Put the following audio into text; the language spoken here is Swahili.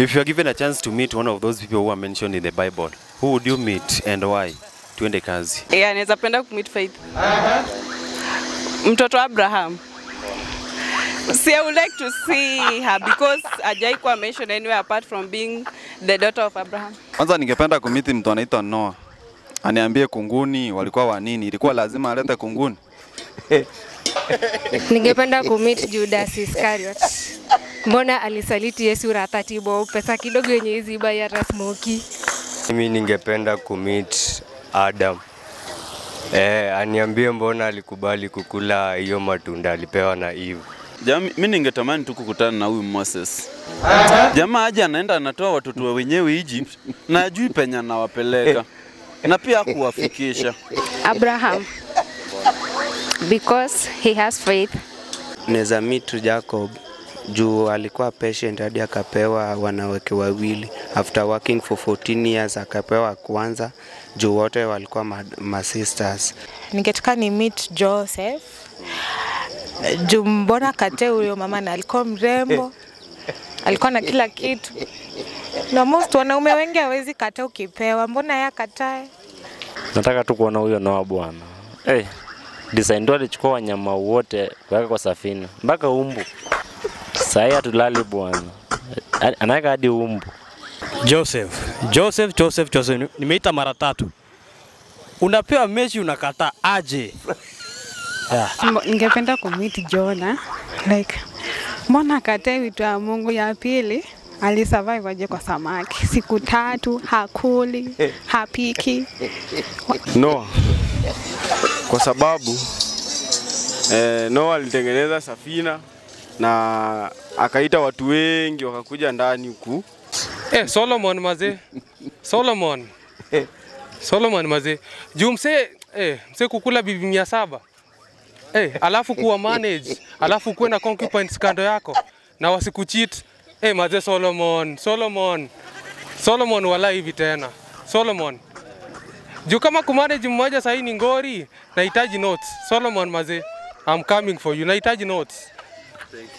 If you are given a chance to meet one of those people who are mentioned in the Bible, who would you meet and why? Tuende kazi. Yeah, naweza penda kumit Faith. Mtoto Abraham. See, I would like to see her because hajai kuwa mentioned anywhere apart from being the daughter of Abraham. Kwanza ningependa kumiti mtu anaitwa Noah. Aniambie kunguni walikuwa wa nini? Ilikuwa lazima alete kunguni? Ningependa kumit Judas Iscariot. Mbona alisaliti Yesu ratatibo pesa kidogo yenye hizi iba ya rasmoki. Mimi ningependa kumit Adam. Aniambie mbona alikubali kukula hiyo matunda alipewa na Eve. Mimi ningetamani tu kukutana na huyu Moses. Jamaa aje anaenda anatoa watoto wa wenyewe Egypt na ajui penya na wapeleka. Na pia kuwafikisha. Abraham. Because he has faith. Neza meet Jacob. Juu alikuwa patient hadi akapewa wanawake wawili. After working for 14 years akapewa kwanza. Juu wote walikuwa ma sisters. Ningetaka ni meet Joseph. Juu mbona kate huyo mama na alikuwa mrembo. Alikuwa na kila kitu. Na most wanaume wengi hawezi kata ukipewa. Mbona yeye akatae? Nataka tu kuona huyo Noah bwana. Design ndo alichukua wanyama wote kuweka kwa safina. Mpaka umbu. Sasa tulali bwana. Anaweka hadi umbu. Joseph. Nimeita mara 3. Unapewa mechi unakataa aje. Ningependa kumit Jonah. Like mbona katae vitu ya Mungu ya pili? Alisurvive aje kwa samaki. Siku 3 hakuli, hapiki. Noah. Kwa sababu Noah alitengeneza safina na akaita watu wengi wakakuja ndani huku. Solomon maze. Solomon maze. Juu mse kukula bibi 700. Alafu kuwa manage, alafu kuwe na concubines kando yako na wasikucheat. Maze Solomon wala hivi tena. Solomon. Juu kama kumanage mmoja sahi ni ngori, nahitaji notes. Solomon maze, I'm coming for you. Nahitaji notes. Thank you.